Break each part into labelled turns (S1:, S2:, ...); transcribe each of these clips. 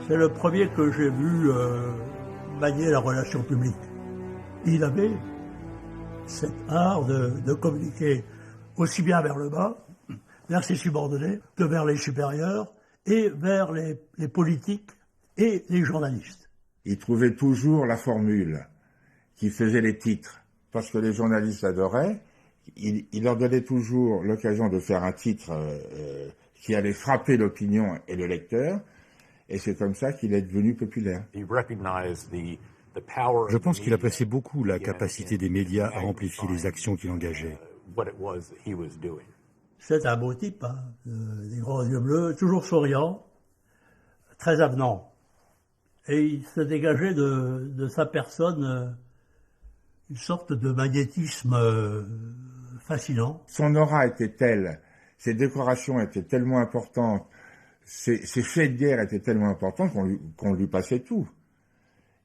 S1: C'est le premier que j'ai vu manier la relation publique. Il avait cet art de communiquer aussi bien vers le bas, vers ses subordonnés, que vers les supérieurs et vers les politiques et les journalistes.
S2: Il trouvait toujours la formule qui faisait les titres, parce que les journalistes l'adoraient. Il leur donnait toujours l'occasion de faire un titre qui allait frapper l'opinion et le lecteur, et c'est comme ça qu'il est devenu populaire.
S3: Je pense qu'il appréciait beaucoup la capacité des médias à amplifier les actions qu'il engageait.
S1: C'est un beau type, hein, des grands yeux bleus, toujours souriant, très avenant. Et il se dégageait de sa personne une sorte de magnétisme fascinant.
S2: Son aura était telle, ses décorations étaient tellement importantes, ses faits de guerre étaient tellement importants qu'on lui passait tout.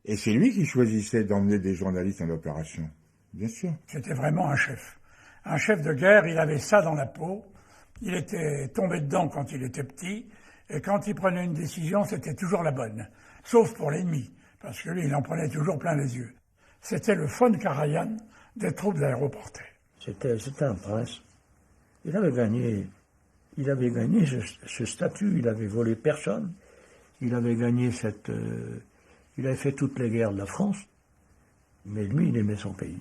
S2: Et c'est lui qui choisissait d'emmener des journalistes en opération, bien sûr.
S4: C'était vraiment un chef. Un chef de guerre, il avait ça dans la peau. Il était tombé dedans quand il était petit. Et quand il prenait une décision, c'était toujours la bonne. Sauf pour l'ennemi, parce que lui, il en prenait toujours plein les yeux. C'était le von Karajan des troupes d'aéroportées.
S5: C'était un prince. Il avait gagné ce statut. Il avait volé personne. Il avait gagné il avait fait toutes les guerres de la France. Mais lui, il aimait son pays.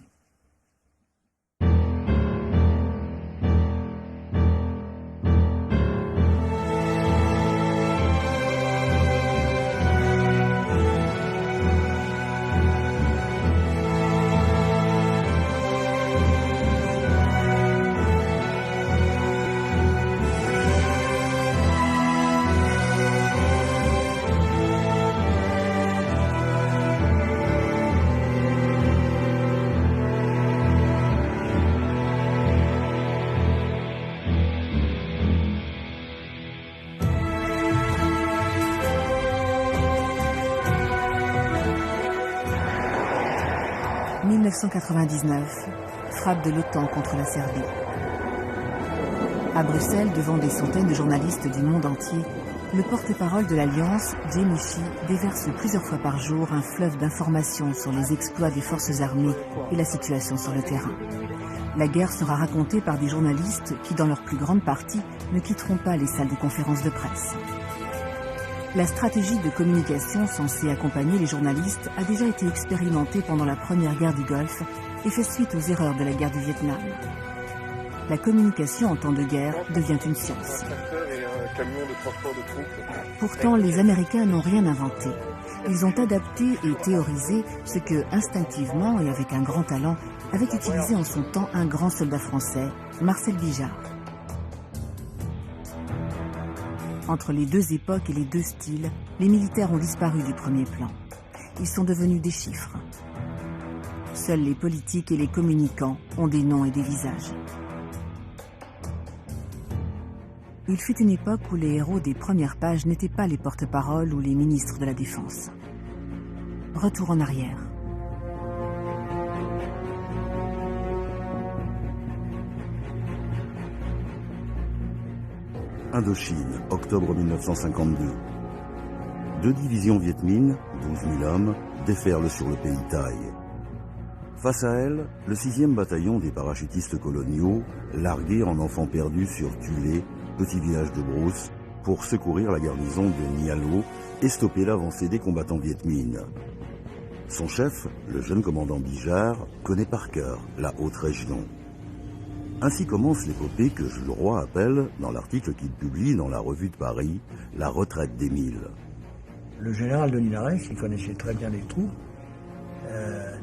S6: « 1999, frappe de l'OTAN contre la Serbie. À Bruxelles, devant des centaines de journalistes du monde entier, le porte-parole de l'Alliance, Jay Michi, déverse plusieurs fois par jour un fleuve d'informations sur les exploits des forces armées et la situation sur le terrain. La guerre sera racontée par des journalistes qui, dans leur plus grande partie, ne quitteront pas les salles de conférences de presse. La stratégie de communication censée accompagner les journalistes a déjà été expérimentée pendant la première guerre du Golfe et fait suite aux erreurs de la guerre du Vietnam. La communication en temps de guerre devient une science. Pourtant, les Américains n'ont rien inventé. Ils ont adapté et théorisé ce que, instinctivement et avec un grand talent, avait utilisé en son temps un grand soldat français, Marcel Bijard. Entre les deux époques et les deux styles, les militaires ont disparu du premier plan. Ils sont devenus des chiffres. Seuls les politiques et les communicants ont des noms et des visages. Il fut une époque où les héros des premières pages n'étaient pas les porte-paroles ou les ministres de la Défense. Retour en arrière.
S7: Indochine, octobre 1952. Deux divisions Viet Minh, 12 000 hommes, déferlent sur le pays Thaï. Face à elles, le 6e bataillon des parachutistes coloniaux, largué en enfants perdus sur Tulé, petit village de brousse, pour secourir la garnison de Nha Lo et stopper l'avancée des combattants Viet Minh. Son chef, le jeune commandant Bijard, connaît par cœur la haute région. Ainsi commence l'épopée que Jules Roy appelle, dans l'article qu'il publie dans la Revue de Paris, la retraite des Milles.
S5: Le général de Linares, qui connaissait très bien les troupes,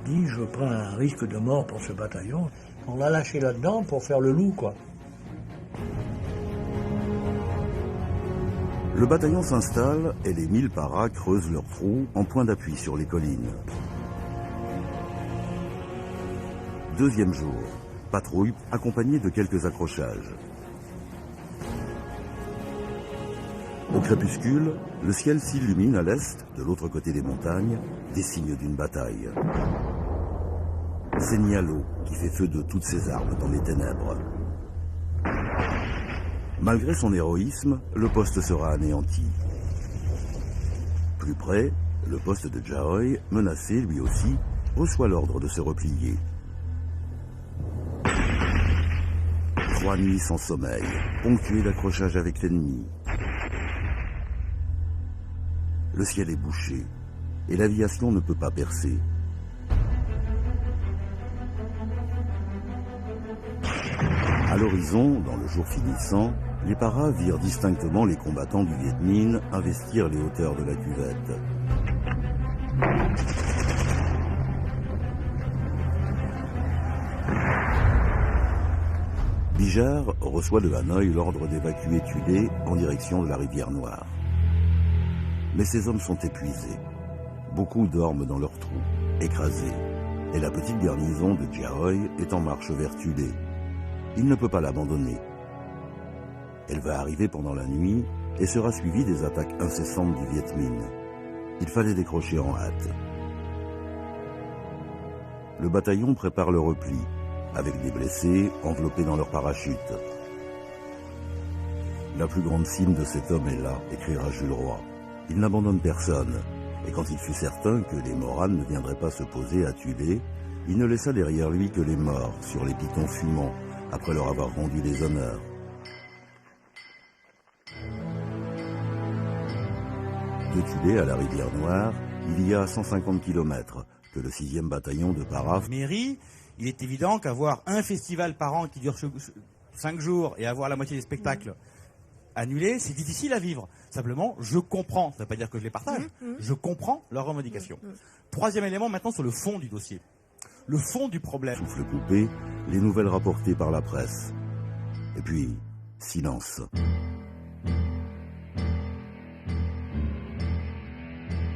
S5: dit « Je prends un risque de mort pour ce bataillon. » On l'a lâché là-dedans pour faire le loup, quoi.
S7: Le bataillon s'installe et les 1000 paras creusent leur trou en point d'appui sur les collines. Deuxième jour. Patrouille accompagnée de quelques accrochages. Au crépuscule, le ciel s'illumine à l'est, de l'autre côté des montagnes, des signes d'une bataille. C'est Nha Lo qui fait feu de toutes ses armes dans les ténèbres. Malgré son héroïsme, le poste sera anéanti. plus près, le poste de Jaoy, menacé lui aussi, reçoit l'ordre de se replier. 3 nuits sans sommeil, ponctuées d'accrochages avec l'ennemi. Le ciel est bouché et l'aviation ne peut pas percer. À l'horizon, dans le jour finissant, les paras virent distinctement les combattants du Viet Minh investir les hauteurs de la cuvette. Bijar reçoit de Hanoï l'ordre d'évacuer Tulé en direction de la rivière Noire. Mais ses hommes sont épuisés. Beaucoup dorment dans leurs trous, écrasés, et la petite garnison de Jaoy est en marche vers Tulé. Il ne peut pas l'abandonner. Elle va arriver pendant la nuit et sera suivie des attaques incessantes du Viet Minh. Il fallait décrocher en hâte. Le bataillon prépare le repli, avec des blessés enveloppés dans leurs parachutes. La plus grande cime de cet homme est là, écrira Jules Roy. Il n'abandonne personne, et quand il fut certain que les Moranes ne viendraient pas se poser à Tulé, il ne laissa derrière lui que les morts sur les pitons fumants, après leur avoir rendu les honneurs. De Tulé à la rivière Noire, il y a 150 km que le 6e bataillon de Para.
S8: Mairie, il est évident qu'avoir un festival par an qui dure 5 jours et avoir la moitié des spectacles annulés, c'est difficile à vivre. Simplement, je comprends, ça ne veut pas dire que je les partage, je comprends leurs revendications. 3e élément maintenant sur le fond du dossier. Le fond du problème.
S7: Souffle coupé, les nouvelles rapportées par la presse. Et puis, silence.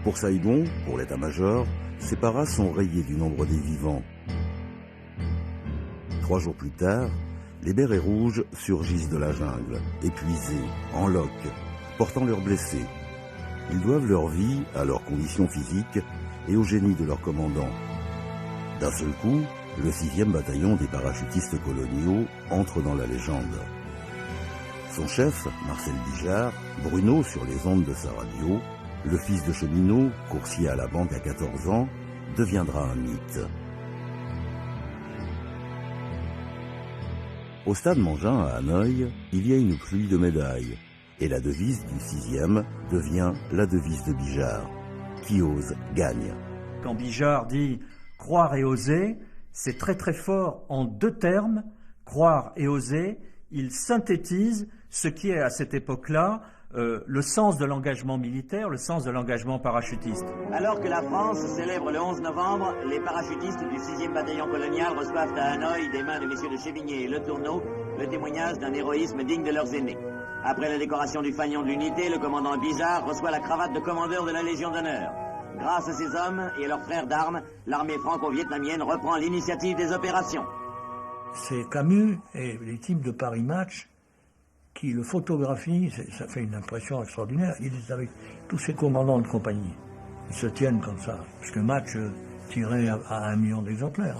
S7: Pour Saigon, pour l'état-major, ces paras sont rayés du nombre des vivants. 3 jours plus tard, les bérets rouges surgissent de la jungle, épuisés, en loques, portant leurs blessés. Ils doivent leur vie à leurs conditions physiques et au génie de leur commandant. D'un seul coup, le 6e bataillon des parachutistes coloniaux entre dans la légende. Son chef, Marcel Bijar, Bruno sur les ondes de sa radio, le fils de cheminot, coursier à la banque à 14 ans, deviendra un mythe. Au stade Mangin à Hanoï, il y a une pluie de médailles, et la devise du 6e devient la devise de Bijar. Qui ose, gagne.
S5: Quand Bijar dit « croire et oser », c'est très très fort en 2 termes. Croire et oser, il synthétise ce qui est à cette époque-là le sens de l'engagement militaire, le sens de l'engagement parachutiste.
S9: Alors que la France célèbre le 11 novembre, les parachutistes du 6e bataillon colonial reçoivent à Hanoï des mains de messieurs de Chevigné et Le Tourneau le témoignage d'un héroïsme digne de leurs aînés. Après la décoration du fanion de l'unité, le commandant Bijar reçoit la cravate de commandeur de la Légion d'honneur. Grâce à ces hommes et à leurs frères d'armes, l'armée franco-vietnamienne reprend l'initiative des opérations.
S5: C'est Camus et l'équipe de Paris Match qui le photographie, ça fait une impression extraordinaire. Il est avec tous ses commandants de compagnie. Ils se tiennent comme ça, parce que Match tirait à 1 million d'exemplaires.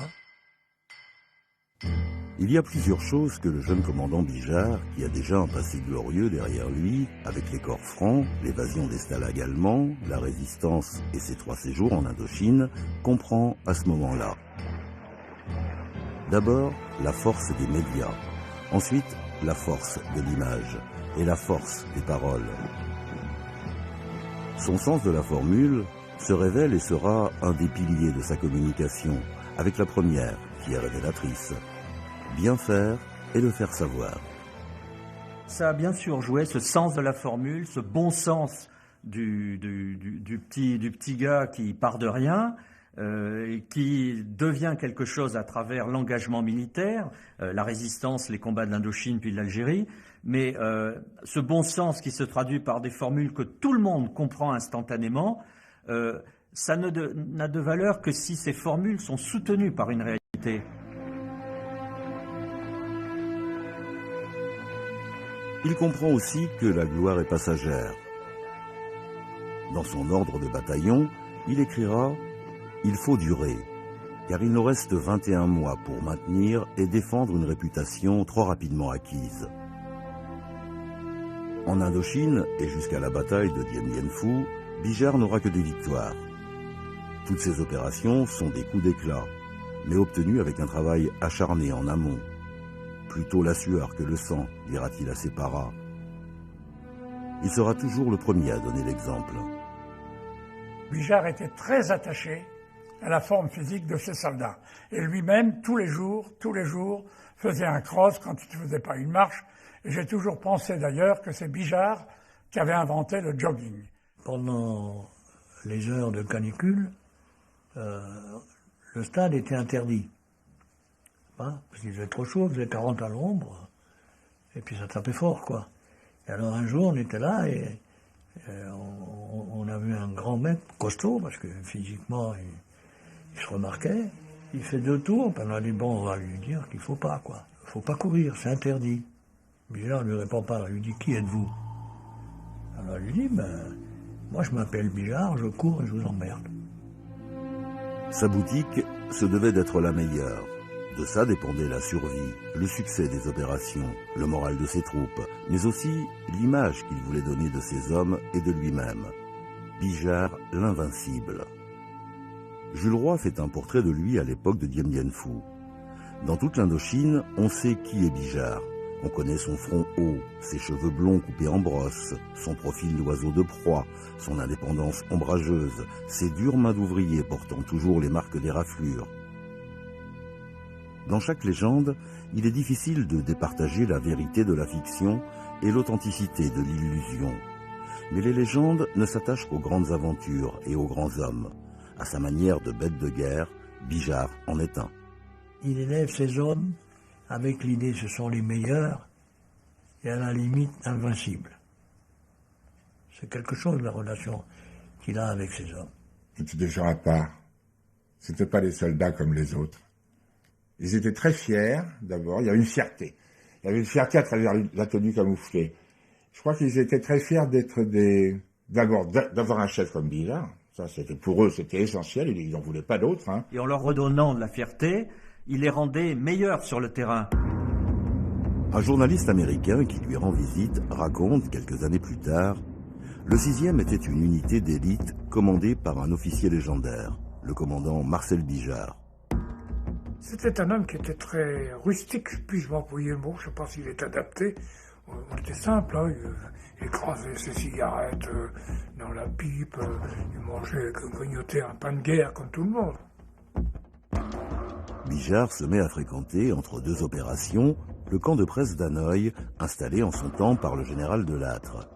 S7: Il y a plusieurs choses que le jeune commandant Bijar, qui a déjà un passé glorieux derrière lui, avec les corps francs, l'évasion des stalags allemands, la résistance et ses 3 séjours en Indochine, comprend à ce moment-là. D'abord, la force des médias. Ensuite, la force de l'image et la force des paroles. Son sens de la formule se révèle et sera un des piliers de sa communication, avec la première, qui est révélatrice. Bien faire et le faire savoir.
S5: Ça a bien sûr joué, ce sens de la formule, ce bon sens du petit gars qui part de rien, qui devient quelque chose à travers l'engagement militaire, la résistance, les combats de l'Indochine puis de l'Algérie, mais ce bon sens qui se traduit par des formules que tout le monde comprend instantanément, ça n'a de valeur que si ces formules sont soutenues par une réalité.
S7: Il comprend aussi que la gloire est passagère. Dans son ordre de bataillon, il écrira « Il faut durer, car il nous reste 21 mois pour maintenir et défendre une réputation trop rapidement acquise. » En Indochine, et jusqu'à la bataille de Dien Bien Phu, Bijard n'aura que des victoires. Toutes ces opérations sont des coups d'éclat, mais obtenus avec un travail acharné en amont. Plutôt la sueur que le sang, dira-t-il à ses paras. Il sera toujours le premier à donner l'exemple.
S4: Bijard était très attaché à la forme physique de ses soldats. Et lui-même, tous les jours, faisait un cross quand il ne faisait pas une marche. Et j'ai toujours pensé d'ailleurs que c'est Bijard qui avait inventé le jogging.
S5: Pendant les heures de canicule, le stade était interdit. Hein, parce qu'il faisait trop chaud, il faisait 40 à l'ombre, et puis ça tapait fort, quoi. Et alors un jour, on était là, et on a vu un grand mec costaud, parce que physiquement, il se remarquait. Il fait 2 tours, puis on a dit, bon, on va lui dire qu'il faut pas, quoi. Il faut pas courir, c'est interdit. Bijard ne lui répond pas, il lui dit, qui êtes-vous? Alors il lui dit, moi je m'appelle Bijard, je cours et je vous emmerde.
S7: Sa boutique se devait d'être la meilleure. De ça dépendait la survie, le succès des opérations, le moral de ses troupes, mais aussi l'image qu'il voulait donner de ses hommes et de lui-même. Bijard l'invincible. Jules Roy fait un portrait de lui à l'époque de Dien Bien Phu. Dans toute l'Indochine, on sait qui est Bijard. On connaît son front haut, ses cheveux blonds coupés en brosse, son profil d'oiseau de proie, son indépendance ombrageuse, ses dures mains d'ouvrier portant toujours les marques des raflures. Dans chaque légende, il est difficile de départager la vérité de la fiction et l'authenticité de l'illusion. Mais les légendes ne s'attachent qu'aux grandes aventures et aux grands hommes. À sa manière de bête de guerre, Bijard en est un.
S5: Il élève ses hommes avec l'idée ce sont les meilleurs et à la limite invincibles. C'est quelque chose, la relation qu'il a avec ses hommes.
S2: C'était des gens à part. C'était pas des soldats comme les autres. Ils étaient très fiers, d'abord. Il y avait une fierté. Il y avait une fierté à travers la tenue camouflée. Je crois qu'ils étaient très fiers d'abord, d'avoir un chef comme Bijard. Ça, c'était pour eux, c'était essentiel. Ils n'en voulaient pas d'autres. Hein.
S10: Et en leur redonnant de la fierté, il les rendait meilleurs sur le terrain.
S7: Un journaliste américain qui lui rend visite raconte, quelques années plus tard, le 6e était une unité d'élite commandée par un officier légendaire, le commandant Marcel Bijard.
S4: C'était un homme qui était très rustique, puis-je m'employer le mot, je ne sais pas s'il est adapté. On était simple, hein, il écrasait ses cigarettes dans la pipe, il mangeait, grignotait un pain de guerre comme tout le monde.
S7: Bijard se met à fréquenter, entre 2 opérations, le camp de presse d'Hanoï, installé en son temps par le général Delattre.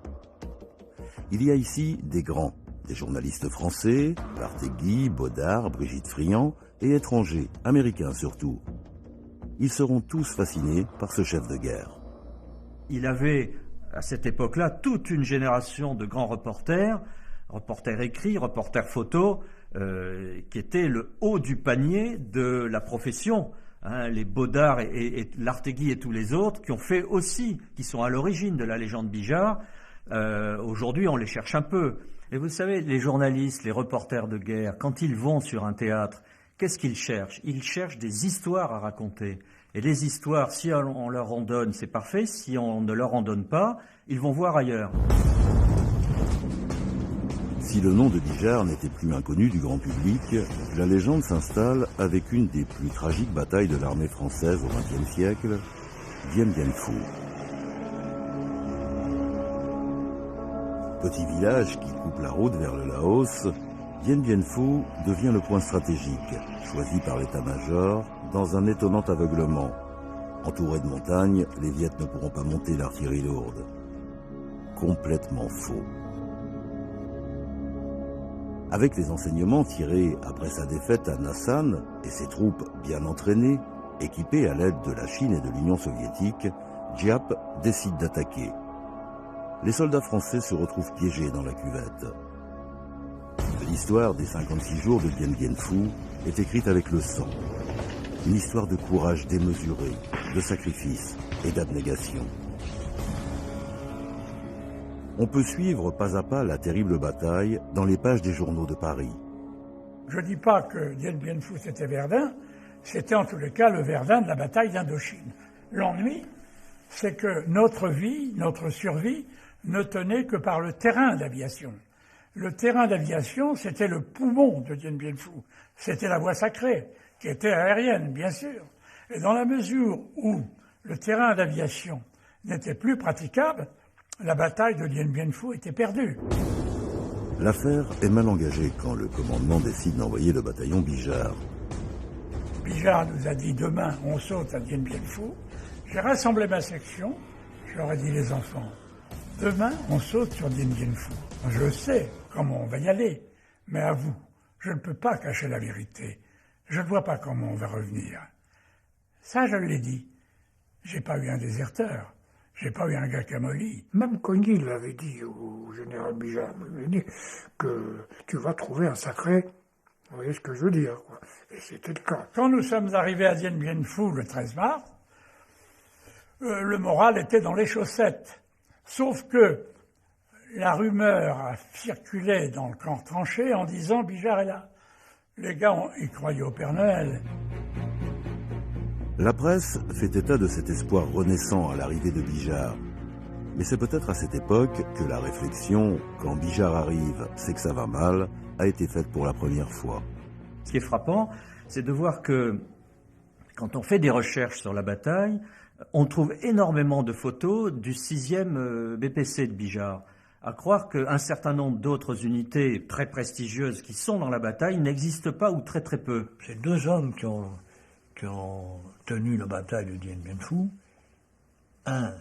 S7: Il y a ici des grands, des journalistes français, Lartégui, Baudard, Brigitte Friand, et étrangers, américains surtout. Ils seront tous fascinés par ce chef de guerre.
S10: Il avait, à cette époque-là, toute une génération de grands reporters écrits, reporters photos, qui étaient le haut du panier de la profession. Hein, les Baudard et Lartégui et tous les autres qui ont fait aussi, qui sont à l'origine de la légende Bijard. Aujourd'hui, on les cherche un peu. Et vous savez, les journalistes, les reporters de guerre, quand ils vont sur un théâtre, qu'est-ce qu'ils cherchent? Ils cherchent des histoires à raconter. Et les histoires, si on leur en donne, c'est parfait. Si on ne leur en donne pas, ils vont voir ailleurs.
S7: Si le nom de Bijard n'était plus inconnu du grand public, la légende s'installe avec une des plus tragiques batailles de l'armée française au XXe siècle, Dien Bien Phu. Petit village qui coupe la route vers le Laos, Dien Bien Phu devient le point stratégique, choisi par l'état-major dans un étonnant aveuglement. Entouré de montagnes, les Viets ne pourront pas monter l'artillerie lourde. Complètement faux. Avec les enseignements tirés après sa défaite à Nassan et ses troupes bien entraînées, équipées à l'aide de la Chine et de l'Union soviétique, Giap décide d'attaquer. Les soldats français se retrouvent piégés dans la cuvette. L'histoire des 56 jours de Dien Bien Phu est écrite avec le sang. Une histoire de courage démesuré, de sacrifice et d'abnégation. On peut suivre pas à pas la terrible bataille dans les pages des journaux de Paris.
S4: Je ne dis pas que Dien Bien Phu c'était Verdun, c'était en tous les cas le Verdun de la bataille d'Indochine. L'ennui, c'est que notre vie, notre survie, ne tenait que par le terrain d'aviation. Le terrain d'aviation, c'était le poumon de Dien Bien Phu. C'était la voie sacrée, qui était aérienne, bien sûr. Et dans la mesure où le terrain d'aviation n'était plus praticable, la bataille de Dien Bien Phu était perdue.
S7: L'affaire est mal engagée quand le commandement décide d'envoyer le bataillon Bijard.
S4: Bijard nous a dit demain on saute à Dien Bien Phu. J'ai rassemblé ma section, je leur ai dit les enfants, demain on saute sur Dien Bien Phu. Je sais comment on va y aller, mais à vous, je ne peux pas cacher la vérité. Je ne vois pas comment on va revenir. Ça, je l'ai dit. J'ai pas eu un déserteur. J'ai pas eu un gars Camoli.
S5: Même Cogny l'avait dit au général Bijard, il m'a dit que tu vas trouver un sacré. Vous voyez ce que je veux dire, quoi. Et c'était le cas.
S4: Quand nous sommes arrivés à Dien Bien Phu le 13 mars, le moral était dans les chaussettes. Sauf que la rumeur a circulé dans le camp tranché en disant Bijard est là. Les gars, ils croyaient au Père Noël.
S7: La presse fait état de cet espoir renaissant à l'arrivée de Bijard. Mais c'est peut-être à cette époque que la réflexion, quand Bijard arrive, c'est que ça va mal, a été faite pour la première fois.
S10: Ce qui est frappant, c'est de voir que quand on fait des recherches sur la bataille, on trouve énormément de photos du 6e BPC de Bijard. À croire qu'un certain nombre d'autres unités très prestigieuses qui sont dans la bataille n'existent pas ou très très peu.
S5: C'est deux hommes qui ont tenu la bataille de Dien Bien Phu. Un,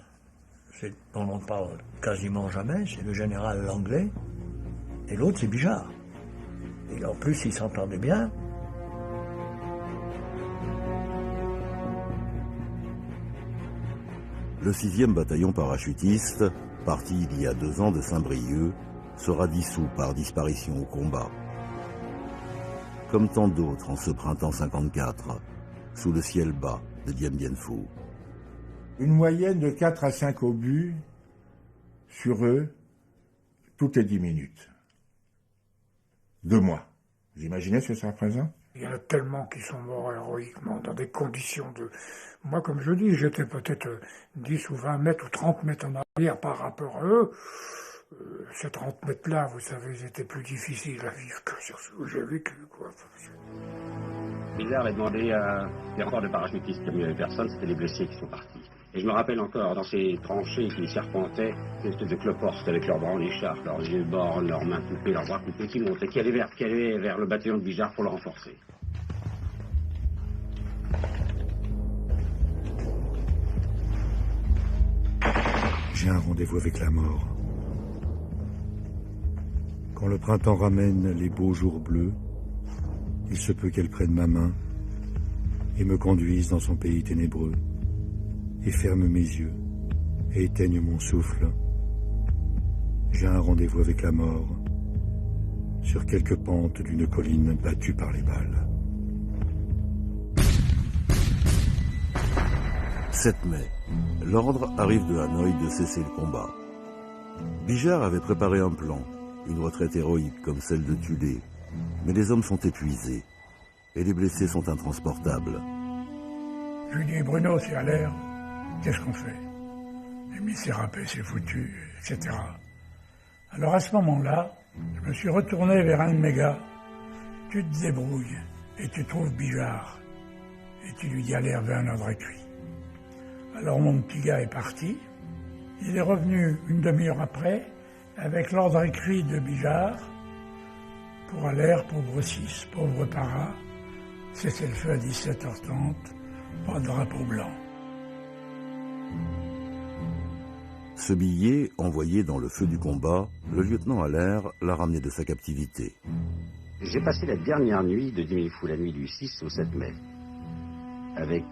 S5: dont on parle quasiment jamais, c'est le général Langlais, et l'autre c'est Bijard. Et en plus, ils s'entendaient bien.
S7: Le 6e bataillon parachutiste, parti il y a 2 ans de Saint-Brieuc, sera dissous par disparition au combat. Comme tant d'autres en ce printemps 54, sous le ciel bas de Dien Bien Phu.
S2: Une moyenne de 4 à 5 obus sur eux, toutes les 10 minutes. 2 mois. Vous imaginez ce que ça représente?
S5: Il y en a tellement qui sont morts héroïquement dans des conditions de... Moi, comme je dis, j'étais peut-être 10 ou 20 mètres ou 30 mètres en arrière par rapport à eux. Ces 30 mètres-là, vous savez, ils étaient plus difficiles à vivre que sur ce que j'ai vécu, quoi.
S11: Bijard avait demandé à des renforts de parachutistes, comme il n'y avait personne, c'était les blessés qui sont partis. Et je me rappelle encore, dans ces tranchées qui serpentaient, des espèces de cloportes avec leurs bras en écharpe, leurs yeux bornes, leurs mains coupées, leurs bras coupés, qui montaient, qui allaient vers le bataillon de Bijard pour le renforcer.
S3: J'ai un rendez-vous avec la mort. Quand le printemps ramène les beaux jours bleus, il se peut qu'elle prenne ma main et me conduise dans son pays ténébreux, et ferme mes yeux et éteigne mon souffle. J'ai un rendez-vous avec la mort sur quelques pentes d'une colline battue par les balles.
S7: 7 mai, l'ordre arrive de Hanoï de cesser le combat. Bijard avait préparé un plan, une retraite héroïque comme celle de Tulé, mais les hommes sont épuisés et les blessés sont intransportables.
S4: Je lui dis, Bruno, c'est à l'air, qu'est-ce qu'on fait? Il me dit, c'est râpé, c'est foutu, etc. Alors à ce moment-là, je me suis retourné vers un de mes gars. Tu te débrouilles et tu trouves Bijard. Et tu lui dis à l'air, un ordre écrit. Alors mon petit gars est parti. Il est revenu une demi-heure après avec l'ordre écrit de Bijard pour Allaire, pauvre 6, pauvre para. C'était le feu à 17h30, pas de drapeau blanc.
S7: Ce billet, envoyé dans le feu du combat, le lieutenant Allaire l'a ramené de sa captivité.
S11: J'ai passé la dernière nuit de Dien Bien Phu, la nuit du 6 au 7 mai,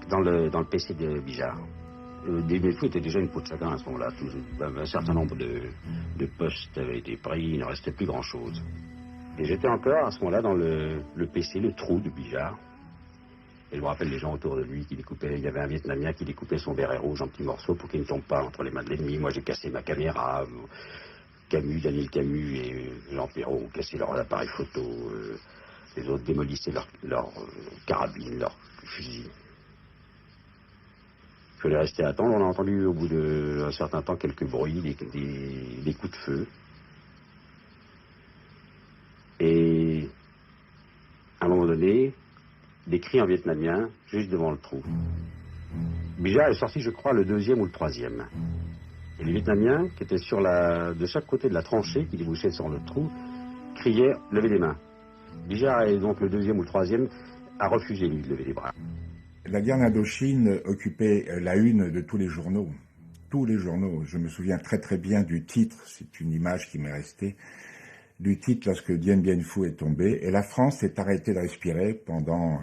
S11: dans le PC de Bijard. Dien Bien Phu était déjà une peau de chagrin à ce moment-là. Un certain nombre de postes avaient été pris, il ne restait plus grand-chose. Et j'étais encore à ce moment-là dans le PC, le trou de Bijard. Et je me rappelle les gens autour de lui qui découpaient. Il y avait un Vietnamien qui découpait son béret rouge en petits morceaux pour qu'il ne tombe pas entre les mains de l'ennemi. Moi, j'ai cassé ma caméra. Daniel Camus et Jean Perrault ont cassé leur appareil photo. Les autres démolissaient leurs carabines, leurs fusils. Il fallait rester à attendre. On a entendu au bout d'un certain temps quelques bruits, des coups de feu. des cris en vietnamien juste devant le trou. Bijard est sorti, je crois, le 2e ou le 3e. Et les Vietnamiens, qui étaient de chaque côté de la tranchée qui débouchait sur le trou, criaient « Levez les mains ». Bijard est donc le 2e ou le 3e à refuser, lui, de lever les bras.
S2: La guerre d'Indochine occupait la une de tous les journaux. Tous les journaux. Je me souviens très très bien du titre, c'est une image qui m'est restée, du titre lorsque Dien Bien Phu est tombé. Et la France s'est arrêtée de respirer pendant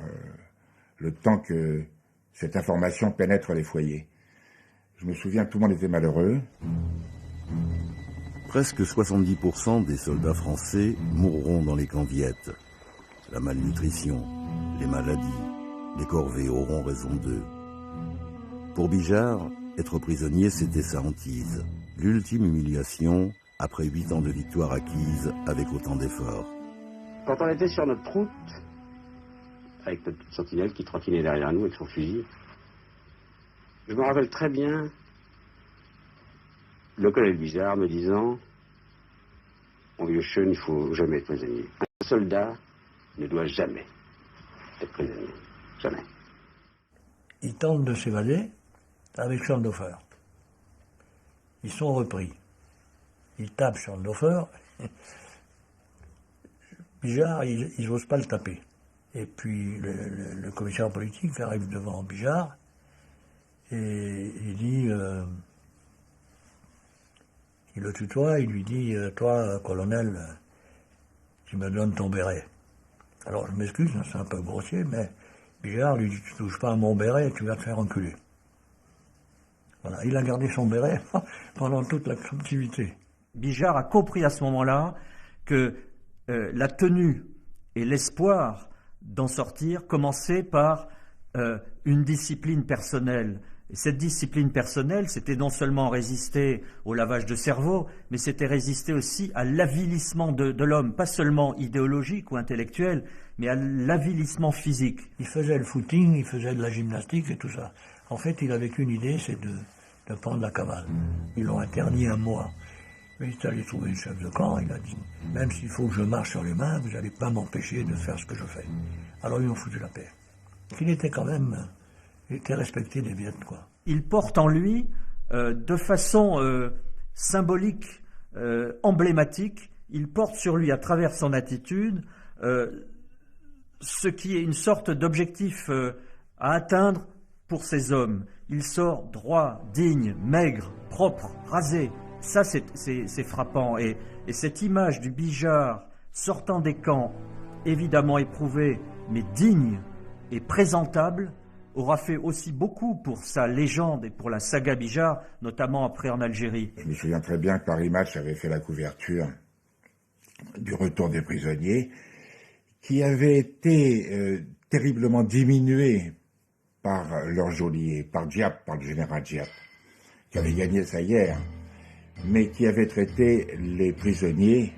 S2: le temps que cette information pénètre les foyers. Je me souviens, tout le monde était malheureux.
S7: Presque 70% des soldats français mourront dans les camps viettes. La malnutrition, les maladies, les corvées auront raison d'eux. Pour Bijard, être prisonnier, c'était sa hantise. L'ultime humiliation après 8 ans de victoire acquise avec autant d'efforts.
S11: Quand on était sur notre route, avec notre petite sentinelle qui trottinait derrière nous avec son fusil, je me rappelle très bien le colonel Bijard me disant « Mon vieux Schoen, il ne faut jamais être prisonnier. Un soldat ne doit jamais être prisonnier. Jamais. »
S5: Ils tentent de s'évader avec Schondorfer. Ils sont repris. Ils tapent Schondorfer. Bijard, ils n'osent pas le taper. Et puis le commissaire politique arrive devant Bijard et il dit, il le tutoie, il lui dit « Toi, colonel, tu me donnes ton béret. » Alors je m'excuse, c'est un peu grossier, mais Bijard lui dit « Tu touches pas à mon béret, tu vas te faire enculer. » Voilà, il a gardé son béret pendant toute la captivité.
S10: Bijard a compris à ce moment-là que la tenue et l'espoir d'en sortir commençait par une discipline personnelle. Et cette discipline personnelle, c'était non seulement résister au lavage de cerveau, mais c'était résister aussi à l'avilissement de l'homme, pas seulement idéologique ou intellectuel, mais à l'avilissement physique.
S5: Il faisait le footing, il faisait de la gymnastique et tout ça. En fait, il avait qu'une idée, c'est de prendre la cavale. Ils l'ont interdit un mois. Mais il est allé trouver le chef de camp, il a dit « Même s'il faut que je marche sur les mains, vous n'allez pas m'empêcher de faire ce que je fais. » Alors ils ont foutu la paix. Il était quand même... Il était respecté des Viettes, quoi.
S10: Il porte en lui, de façon symbolique, emblématique, il porte sur lui, à travers son attitude, ce qui est une sorte d'objectif à atteindre pour ces hommes. Il sort droit, digne, maigre, propre, rasé. Ça, c'est frappant. Et cette image du Bijard sortant des camps, évidemment éprouvé, mais digne et présentable, aura fait aussi beaucoup pour sa légende et pour la saga Bijard, notamment après en Algérie.
S2: Je me souviens très bien que Paris Match avait fait la couverture du retour des prisonniers, qui avait été terriblement diminué par leur geôlier, par Diap, par le général Diap, qui avait gagné sa guerre, mais qui avait traité les prisonniers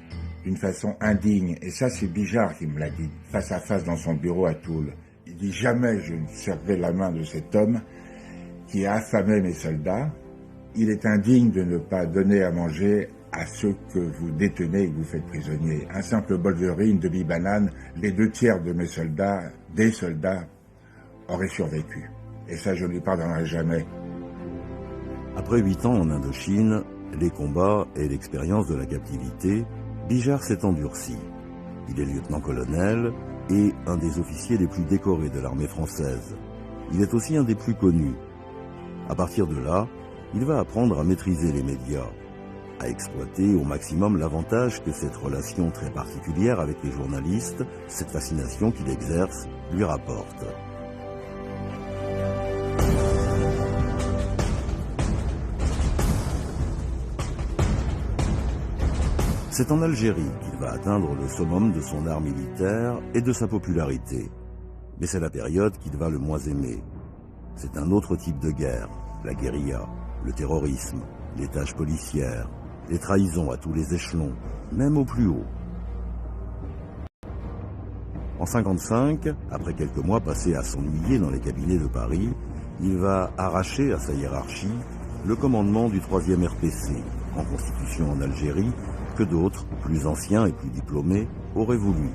S2: d'une façon indigne. Et ça, c'est Bijard qui me l'a dit, face à face dans son bureau à Toul. Il dit « Jamais je ne serrai la main de cet homme qui a affamé mes soldats. Il est indigne de ne pas donner à manger à ceux que vous détenez et que vous faites prisonniers. Un simple bol de riz, une demi-banane, les 2/3 de mes soldats, des soldats, auraient survécu. Et ça, je ne lui pardonnerai jamais. »
S7: Après 8 ans en Indochine, les combats et l'expérience de la captivité, Bijard s'est endurci. Il est lieutenant-colonel et un des officiers les plus décorés de l'armée française. Il est aussi un des plus connus. À partir de là, il va apprendre à maîtriser les médias, à exploiter au maximum l'avantage que cette relation très particulière avec les journalistes, cette fascination qu'il exerce, lui rapporte. C'est en Algérie qu'il va atteindre le summum de son art militaire et de sa popularité. Mais c'est la période qu'il va le moins aimer. C'est un autre type de guerre, la guérilla, le terrorisme, les tâches policières, les trahisons à tous les échelons, même au plus haut. En 1955, après quelques mois passés à s'ennuyer dans les cabinets de Paris, il va arracher à sa hiérarchie le commandement du 3e RPC, en constitution en Algérie, que d'autres, plus anciens et plus diplômés, auraient voulu.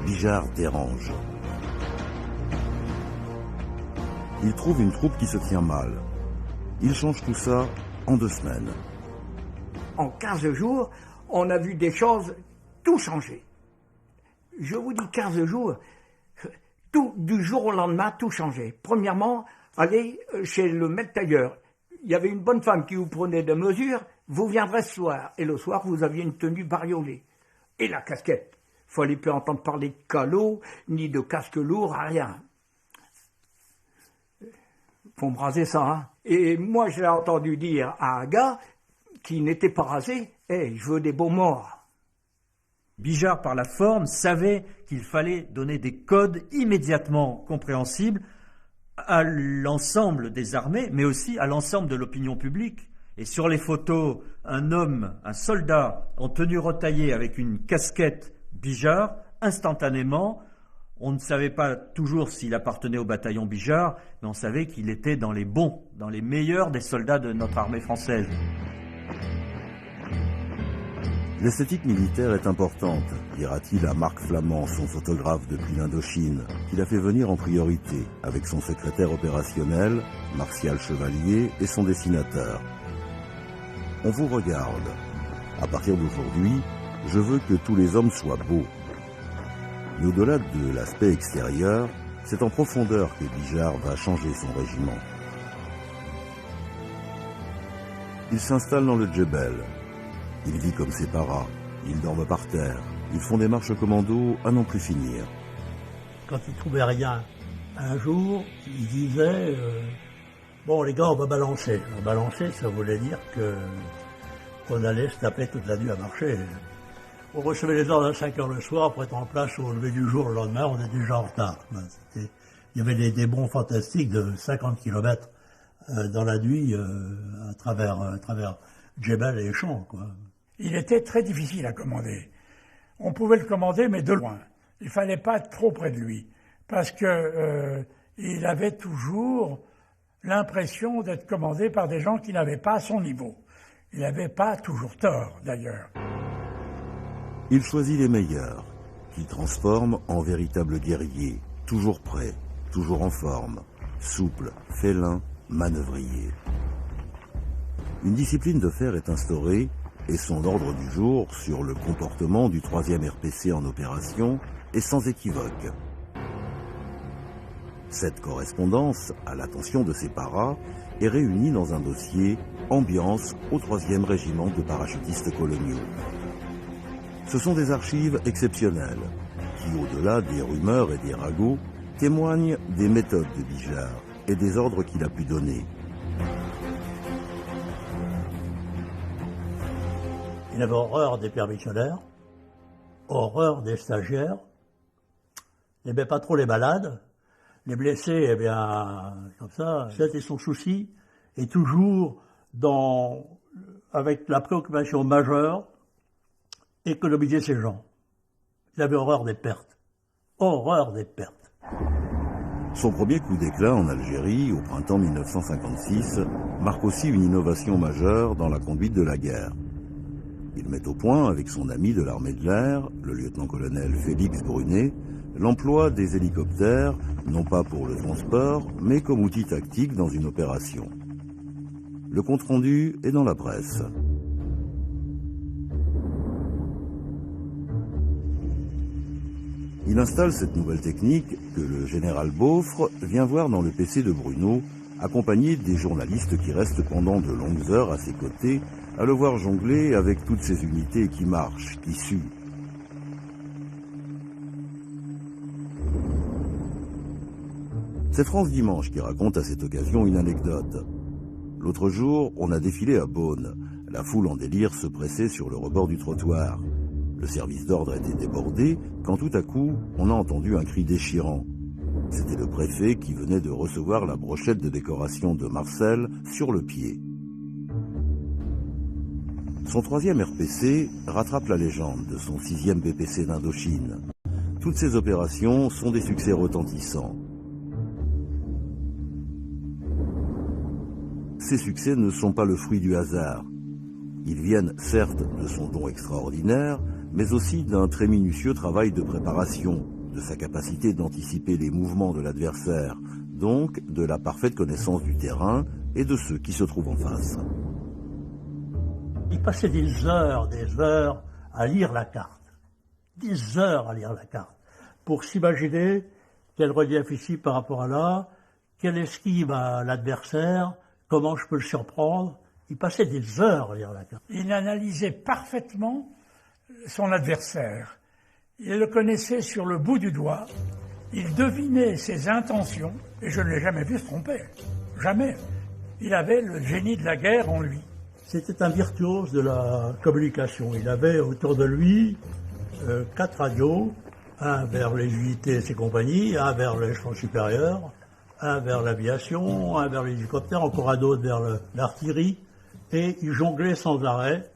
S7: Bijard dérange. Il trouve une troupe qui se tient mal. Il change tout ça en 2 semaines.
S5: En 15 jours, on a vu des choses, tout changer. Je vous dis 15 jours, tout, du jour au lendemain, tout changeait. Premièrement, allez chez le maître tailleur. Il y avait une bonne femme qui vous prenait des mesures, vous viendrez ce soir. Et le soir, vous aviez une tenue bariolée. Et la casquette. Il ne fallait plus entendre parler de calot, ni de casque lourd, rien. Faut me raser ça, hein. Et moi, je l'ai entendu dire à un gars qui n'était pas rasé, « Hey, je veux des beaux morts ».
S10: Bijard, par la forme, savait qu'il fallait donner des codes immédiatement compréhensibles à l'ensemble des armées, mais aussi à l'ensemble de l'opinion publique. Et sur les photos, un homme, un soldat, en tenue retaillée avec une casquette Bijard, instantanément, on ne savait pas toujours s'il appartenait au bataillon Bijard, mais on savait qu'il était dans les bons, dans les meilleurs des soldats de notre armée française.
S7: L'esthétique militaire est importante, dira-t-il à Marc Flamand, son photographe depuis l'Indochine, qu'il a fait venir en priorité, avec son secrétaire opérationnel, Martial Chevalier, et son dessinateur. On vous regarde. À partir d'aujourd'hui, je veux que tous les hommes soient beaux. Mais au-delà de l'aspect extérieur, c'est en profondeur que Bijard va changer son régiment. Il s'installe dans le Djebel. Il vit comme ses paras. Ils dorment par terre. Ils font des marches commando à n'en plus finir.
S1: Quand il trouvait rien, un jour, il disait bon les gars, on va balancer. Balancer, ça voulait dire qu'on allait se taper toute la nuit à marcher. On recevait les ordres à 5 heures le soir pour être en place au lever du jour le lendemain, on était déjà en retard. Il y avait des bonds fantastiques de 50 km dans la nuit à travers Djebel et les champs, quoi.
S4: Il était très difficile à commander. On pouvait le commander, mais de loin. Il fallait pas être trop près de lui, parce que il avait toujours l'impression d'être commandé par des gens qui n'avaient pas son niveau. Il n'avait pas toujours tort, d'ailleurs.
S7: Il choisit les meilleurs, qu'il transforme en véritables guerriers, toujours prêts, toujours en forme, souples, félins, manœuvriers. Une discipline de fer est instaurée et son ordre du jour sur le comportement du 3e RPC en opération est sans équivoque. Cette correspondance, à l'attention de ses paras, est réunie dans un dossier « Ambiance au 3e régiment de parachutistes coloniaux ». Ce sont des archives exceptionnelles qui, au-delà des rumeurs et des ragots, témoignent des méthodes de Bijard et des ordres qu'il a pu donner.
S1: Il avait horreur des permissionnaires, horreur des stagiaires, il n'aimait pas trop les malades, les blessés, eh bien, comme ça, c'était son souci, et toujours avec la préoccupation majeure, économiser ses gens. Il avait horreur des pertes. Horreur des pertes.
S7: Son premier coup d'éclat en Algérie, au printemps 1956, marque aussi une innovation majeure dans la conduite de la guerre. Il met au point, avec son ami de l'armée de l'air, le lieutenant-colonel Félix Brunet, l'emploi des hélicoptères, non pas pour le transport, mais comme outil tactique dans une opération. Le compte-rendu est dans la presse. Il installe cette nouvelle technique que le général Beaufre vient voir dans le PC de Bruno, accompagné des journalistes qui restent pendant de longues heures à ses côtés, à le voir jongler avec toutes ces unités qui marchent, qui suent. C'est France Dimanche qui raconte à cette occasion une anecdote. L'autre jour, on a défilé à Beaune. La foule en délire se pressait sur le rebord du trottoir. Le service d'ordre était débordé quand tout à coup, on a entendu un cri déchirant. C'était le préfet qui venait de recevoir la brochette de décoration de Marcel sur le pied. Son 3e RPC rattrape la légende de son 6e BPC d'Indochine. Toutes ces opérations sont des succès retentissants. Ces succès ne sont pas le fruit du hasard. Ils viennent certes de son don extraordinaire, mais aussi d'un très minutieux travail de préparation, de sa capacité d'anticiper les mouvements de l'adversaire, donc de la parfaite connaissance du terrain et de ceux qui se trouvent en face.
S1: Il passait des heures à lire la carte. Des heures à lire la carte. Pour s'imaginer quel relief ici par rapport à là, quelle esquive à l'adversaire, comment je peux le surprendre. Il passait des heures à lire la carte.
S4: Il analysait parfaitement son adversaire. Il le connaissait sur le bout du doigt. Il devinait ses intentions, et je ne l'ai jamais vu se tromper. Jamais. Il avait le génie de la guerre en lui.
S1: C'était un virtuose de la communication. Il avait autour de lui 4 radios, un vers les unités et ses compagnies, un vers l'échelon supérieur, un vers l'aviation, un vers l'hélicoptère, encore un autre vers l'artillerie, et il jonglait sans arrêt.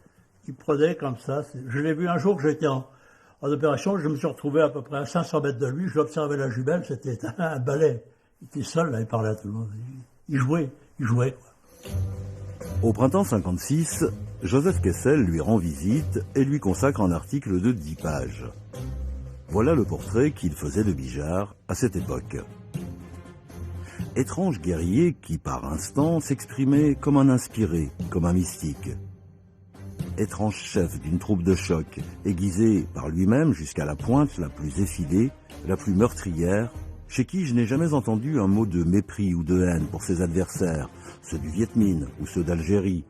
S1: Il prenait comme ça. Je l'ai vu un jour que j'étais en opération, je me suis retrouvé à peu près à 500 mètres de lui, j'observais la jumelle, c'était un ballet. Il était seul, là, il parlait à tout le monde. Il jouait quoi.
S7: Au printemps 56, Joseph Kessel lui rend visite et lui consacre un article de 10 pages. Voilà le portrait qu'il faisait de Bijard à cette époque. Étrange guerrier qui, par instant, s'exprimait comme un inspiré, comme un mystique. Étrange chef d'une troupe de choc, aiguisé par lui-même jusqu'à la pointe la plus effilée, la plus meurtrière, chez qui je n'ai jamais entendu un mot de mépris ou de haine pour ses adversaires, ceux du Viet Minh ou ceux d'Algérie.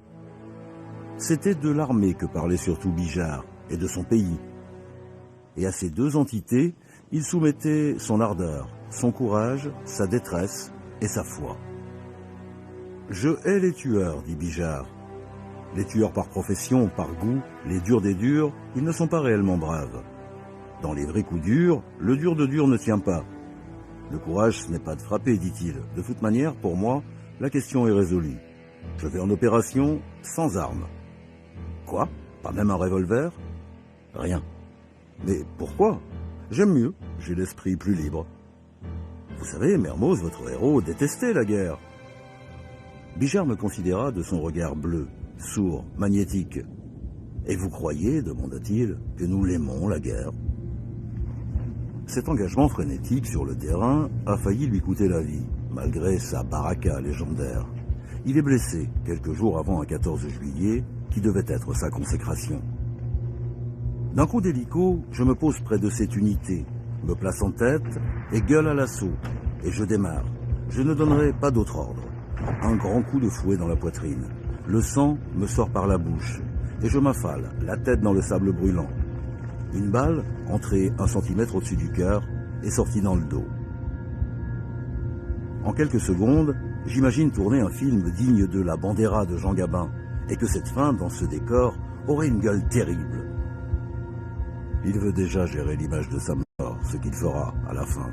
S7: C'était de l'armée que parlait surtout Bijard, et de son pays. Et à ces deux entités, il soumettait son ardeur, son courage, sa détresse et sa foi. « Je hais les tueurs, dit Bijard. Les tueurs par profession, par goût, les durs des durs, ils ne sont pas réellement braves. Dans les vrais coups durs, le dur de dur ne tient pas. Le courage, ce n'est pas de frapper, dit-il. De toute manière, pour moi, la question est résolue. Je vais en opération sans armes. Quoi? Pas même un revolver? Rien. Mais pourquoi? J'aime mieux, j'ai l'esprit plus libre. Vous savez, Mermoz, votre héros, détestait la guerre. Bijard me considéra de son regard bleu, sourd, magnétique. Et vous croyez, demanda-t-il, que nous l'aimons, la guerre? Cet engagement frénétique sur le terrain a failli lui coûter la vie, malgré sa baraka légendaire. Il est blessé quelques jours avant un 14 juillet, qui devait être sa consécration. D'un coup d'hélico, je me pose près de cette unité, me place en tête et gueule à l'assaut. Et je démarre. Je ne donnerai pas d'autre ordre. Un grand coup de fouet dans la poitrine. Le sang me sort par la bouche et je m'affale, la tête dans le sable brûlant. Une balle, entrée 1 centimètre au-dessus du cœur, est sortie dans le dos. En quelques secondes, j'imagine tourner un film digne de La Bandera de Jean Gabin, et que cette fin, dans ce décor, aurait une gueule terrible. Il veut déjà gérer l'image de sa mort, ce qu'il fera à la fin.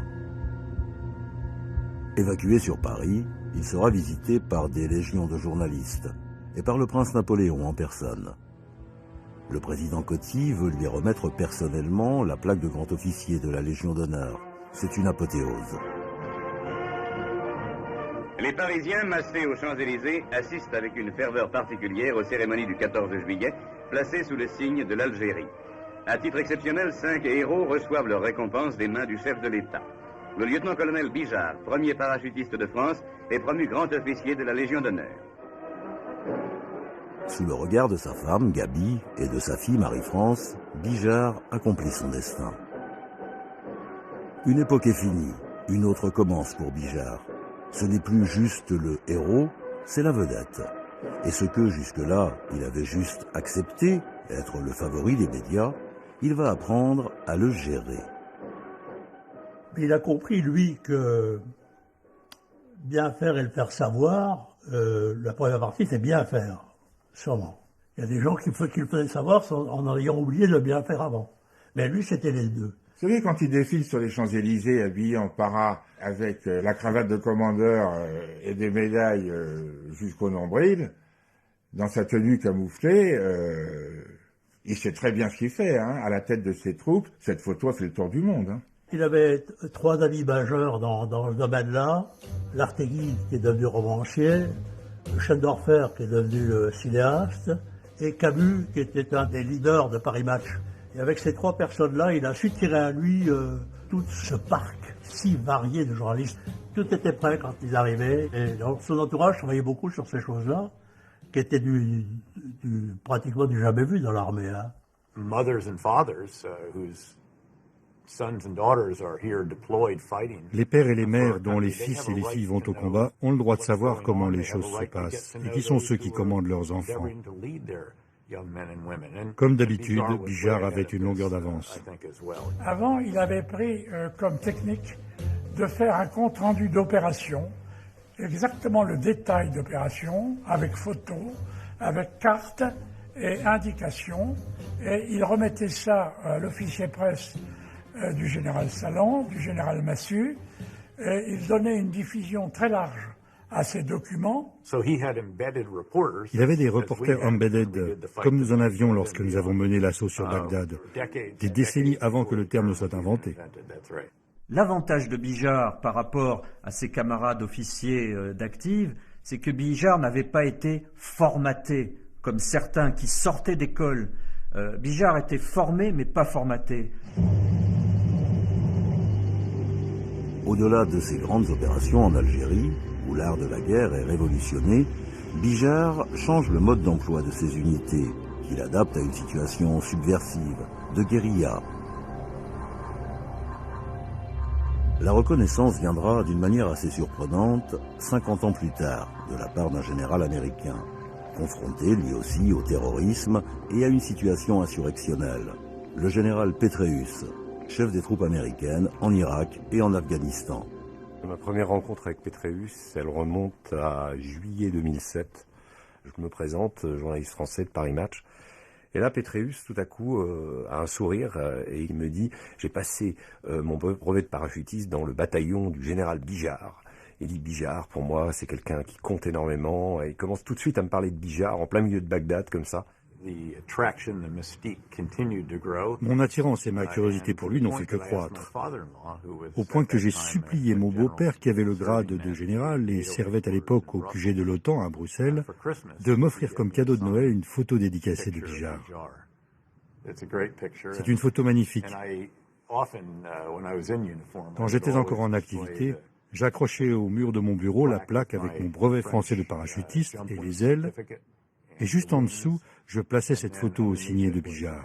S7: Évacué sur Paris, il sera visité par des légions de journalistes, et par le prince Napoléon en personne. Le président Coty veut lui remettre personnellement la plaque de grand officier de la Légion d'honneur. C'est une apothéose.
S12: Les Parisiens, massés aux Champs-Élysées, assistent avec une ferveur particulière aux cérémonies du 14 juillet, placées sous le signe de l'Algérie. À titre exceptionnel, 5 héros reçoivent leur récompense des mains du chef de l'État. Le lieutenant-colonel Bijard, premier parachutiste de France, est promu grand officier de la Légion d'honneur.
S7: Sous le regard de sa femme, Gaby, et de sa fille, Marie-France, Bijard accomplit son destin. Une époque est finie, une autre commence pour Bijard. Ce n'est plus juste le héros, c'est la vedette. Et ce que jusque-là, il avait juste accepté, être le favori des médias, il va apprendre à le gérer.
S1: Il a compris, lui, que bien faire et le faire savoir, la première partie, c'est bien faire. Sûrement. Il y a des gens qui le faisaient savoir en ayant oublié de le bien faire avant. Mais lui, c'était les deux.
S2: Vous savez, quand il défile sur les Champs-Élysées, habillé en para, avec la cravate de commandeur et des médailles jusqu'au nombril, dans sa tenue camouflée, il sait très bien ce qu'il fait, hein, à la tête de ses troupes. Cette photo a fait le tour du monde. Hein.
S1: Il avait 3 amis majeurs dans le domaine-là. Lartegui, qui est devenu romancier, Schoendorfer, qui est devenu cinéaste, et Camus, qui était un des leaders de Paris Match. Et avec ces 3 personnes-là, il a su tirer à lui tout ce parc si varié de journalistes. Tout était prêt quand ils arrivaient. Et donc, son entourage travaillait beaucoup sur ces choses-là, qui étaient pratiquement du jamais vu dans l'armée. Hein.
S13: Mothers and fathers whose sons and daughters are here deployed fighting.
S3: Les pères et les mères dont les fils et les filles vont au combat ont le droit de savoir comment les choses se passent et qui sont ceux qui commandent leurs enfants. Comme d'habitude, Bijard avait une longueur d'avance.
S4: Avant, il avait pris comme technique de faire un compte-rendu d'opération, exactement le détail d'opération, avec photos, avec cartes et indications, et il remettait ça à l'officier presse du général Salon, du général Massu, et il donnait une diffusion très large à ces documents.
S3: Il avait des reporters embedded, comme nous en avions lorsque nous avons mené l'assaut sur Bagdad, des décennies avant que le terme ne soit inventé.
S10: L'avantage de Bijard par rapport à ses camarades officiers d'active, c'est que Bijard n'avait pas été formaté, comme certains qui sortaient d'école. Bijard était formé, mais pas formaté.
S7: Au-delà de ces grandes opérations en Algérie, où l'art de la guerre est révolutionné, Bijard change le mode d'emploi de ses unités, qu'il adapte à une situation subversive, de guérilla. La reconnaissance viendra d'une manière assez surprenante 50 ans plus tard, de la part d'un général américain, confronté lui aussi au terrorisme et à une situation insurrectionnelle. Le général Petraeus, chef des troupes américaines en Irak et en Afghanistan.
S14: Ma première rencontre avec Petraeus, elle remonte à juillet 2007. Je me présente, journaliste français de Paris Match. Et là, Petraeus, tout à coup, a un sourire et il me dit « J'ai passé mon brevet de parachutiste dans le bataillon du général Bijard. » Il dit « Bijard, pour moi, c'est quelqu'un qui compte énormément. » Et il commence tout de suite à me parler de Bijard en plein milieu de Bagdad, comme ça.
S3: Mon attirance et ma curiosité pour lui n'ont fait que croître, au point que j'ai supplié mon beau-père, qui avait le grade de général et servait à l'époque au QG de l'OTAN à Bruxelles, de m'offrir comme cadeau de Noël une photo dédicacée de Bijard. C'est une photo magnifique. Quand j'étais encore en activité, j'accrochais au mur de mon bureau la plaque avec mon brevet français de parachutiste et les ailes, et juste en dessous, je plaçais cette photo signée de Bijard.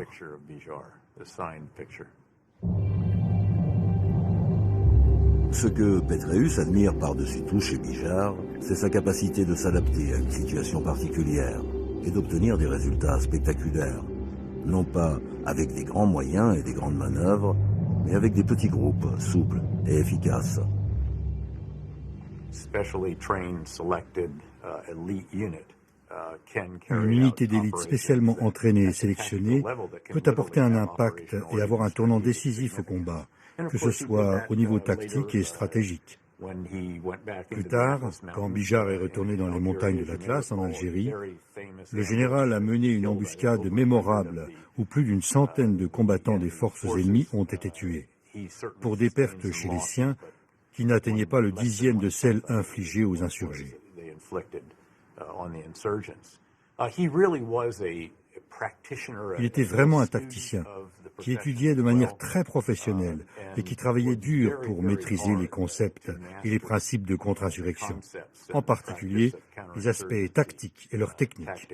S7: Ce que Petraeus admire par-dessus tout chez Bijard, c'est sa capacité de s'adapter à une situation particulière et d'obtenir des résultats spectaculaires. Non pas avec des grands moyens et des grandes manœuvres, mais avec des petits groupes souples et efficaces.
S3: Une unité d'élite spécialement entraînée et sélectionnée peut apporter un impact et avoir un tournant décisif au combat, que ce soit au niveau tactique et stratégique. Plus tard, quand Bijard est retourné dans les montagnes de l'Atlas en Algérie, le général a mené une embuscade mémorable où plus d'une centaine de combattants des forces ennemies ont été tués, pour des pertes chez les siens qui n'atteignaient pas le 10e de celles infligées aux insurgés. Il était vraiment un tacticien qui étudiait de manière très professionnelle et qui travaillait dur pour maîtriser les concepts et les principes de contre-insurrection, en particulier les aspects tactiques et leurs techniques.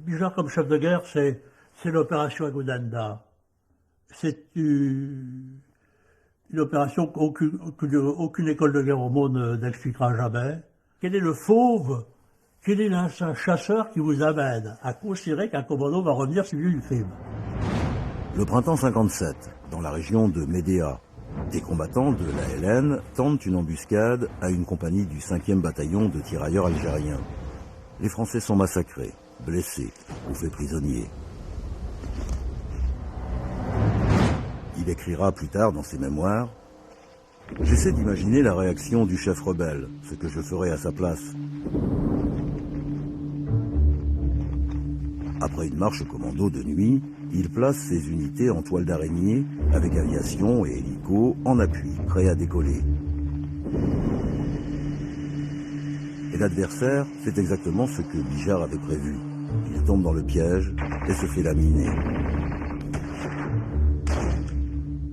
S1: Bijard comme chef de guerre, c'est l'opération Agoudanda. C'est une opération qu'aucune école de guerre au monde n'expliquera jamais. Quel est le fauve, quel est un chasseur qui vous amène à considérer qu'un commando va revenir sur le lieu du crime?
S7: Le printemps 57, dans la région de Médéa, des combattants de l'ALN tentent une embuscade à une compagnie du 5e bataillon de tirailleurs algériens. Les Français sont massacrés, blessés ou faits prisonniers. Il écrira plus tard dans ses mémoires « J'essaie d'imaginer la réaction du chef rebelle, ce que je ferais à sa place. » Après une marche commando de nuit, il place ses unités en toile d'araignée, avec aviation et hélico en appui, prêts à décoller. Et l'adversaire, c'est exactement ce que Bijard avait prévu. Il tombe dans le piège et se fait laminer.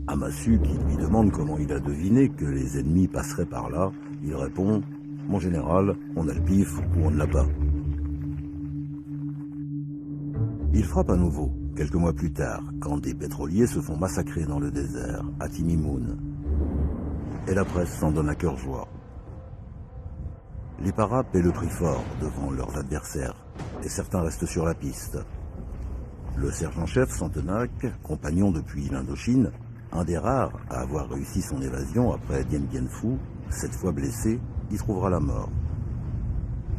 S7: À Massu qui lui demande comment il a deviné que les ennemis passeraient par là. Il répond « Mon général, on a le pif ou on ne l'a pas ». Il frappe à nouveau, quelques mois plus tard, quand des pétroliers se font massacrer dans le désert, à Timimoun. Et la presse s'en donne à cœur joie. Les paras paient le prix fort devant leurs adversaires, et certains restent sur la piste. Le sergent-chef Santenac, compagnon depuis l'Indochine, un des rares à avoir réussi son évasion après Dien Bien Phu, cette fois blessé, y trouvera la mort.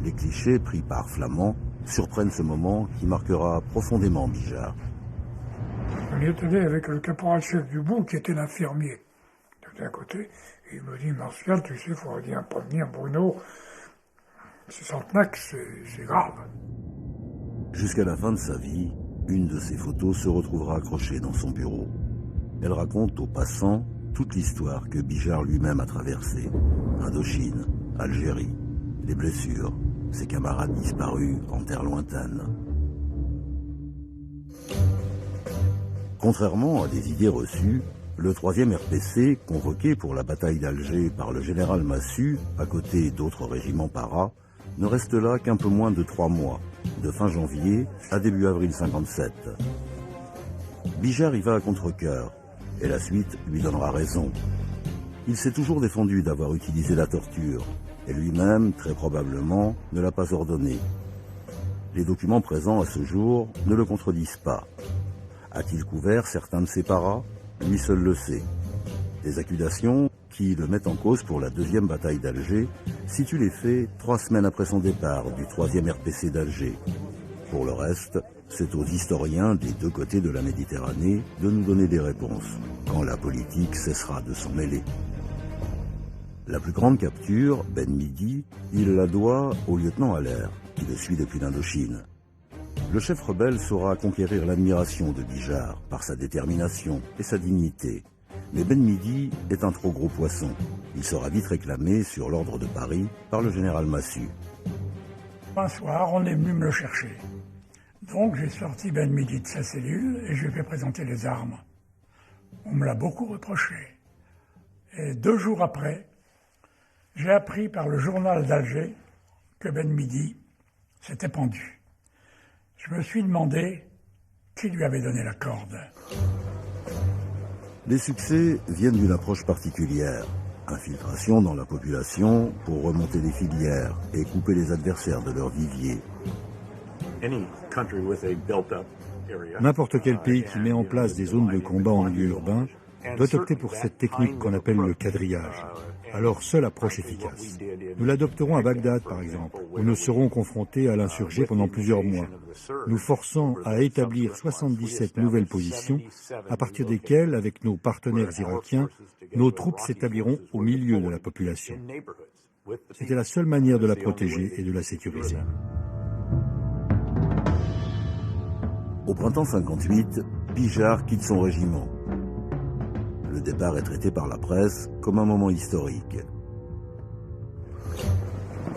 S7: Les clichés pris par Flamand surprennent ce moment qui marquera profondément Bijard.
S4: On y est allé avec le caporal-chef du bout qui était l'infirmier. Tout d'un côté, et il me dit « Martial, tu sais, il faudrait bien prévenir Bruno. C'est Santenac, c'est grave. »
S7: Jusqu'à la fin de sa vie, une de ses photos se retrouvera accrochée dans son bureau. Elle raconte aux passants toute l'histoire que Bijard lui-même a traversée. Indochine, Algérie, les blessures, ses camarades disparus en terre lointaine. Contrairement à des idées reçues, le 3e RPC, convoqué pour la bataille d'Alger par le général Massu, à côté d'autres régiments paras, ne reste là qu'un peu moins de 3 mois, de fin janvier à début avril 57. Bijard y va à contre-cœur, et la suite lui donnera raison. Il s'est toujours défendu d'avoir utilisé la torture, et lui-même, très probablement, ne l'a pas ordonné. Les documents présents à ce jour ne le contredisent pas. A-t-il couvert certains de ses paras? Lui seul le sait. Des accusations qui le mettent en cause pour la 2e bataille d'Alger situent les faits 3 semaines après son départ du 3e RPC d'Alger. Pour le reste, c'est aux historiens des 2 côtés de la Méditerranée de nous donner des réponses, quand la politique cessera de s'en mêler. La plus grande capture, Ben Midi, il la doit au lieutenant Allaire, qui le suit depuis l'Indochine. Le chef rebelle saura conquérir l'admiration de Bijard par sa détermination et sa dignité. Mais Ben Midi est un trop gros poisson. Il sera vite réclamé sur l'ordre de Paris par le général Massu.
S4: Un soir, on est venu me le chercher. Donc j'ai sorti Ben Midi de sa cellule et je lui ai fait présenter les armes. On me l'a beaucoup reproché. Et 2 jours après, j'ai appris par le journal d'Alger que Ben Midi s'était pendu. Je me suis demandé qui lui avait donné la corde.
S7: Les succès viennent d'une approche particulière. Infiltration dans la population pour remonter les filières et couper les adversaires de leur vivier.
S3: N'importe quel pays qui met en place des zones de combat en milieu urbain doit opter pour cette technique qu'on appelle le quadrillage. Alors, seule approche efficace. Nous l'adopterons à Bagdad, par exemple, où nous serons confrontés à l'insurgé pendant plusieurs mois, nous forçant à établir 77 nouvelles positions, à partir desquelles, avec nos partenaires irakiens, nos troupes s'établiront au milieu de la population. C'était la seule manière de la protéger et de la sécuriser.
S7: Au printemps 58, Bijard quitte son régiment. Le départ est traité par la presse comme un moment historique.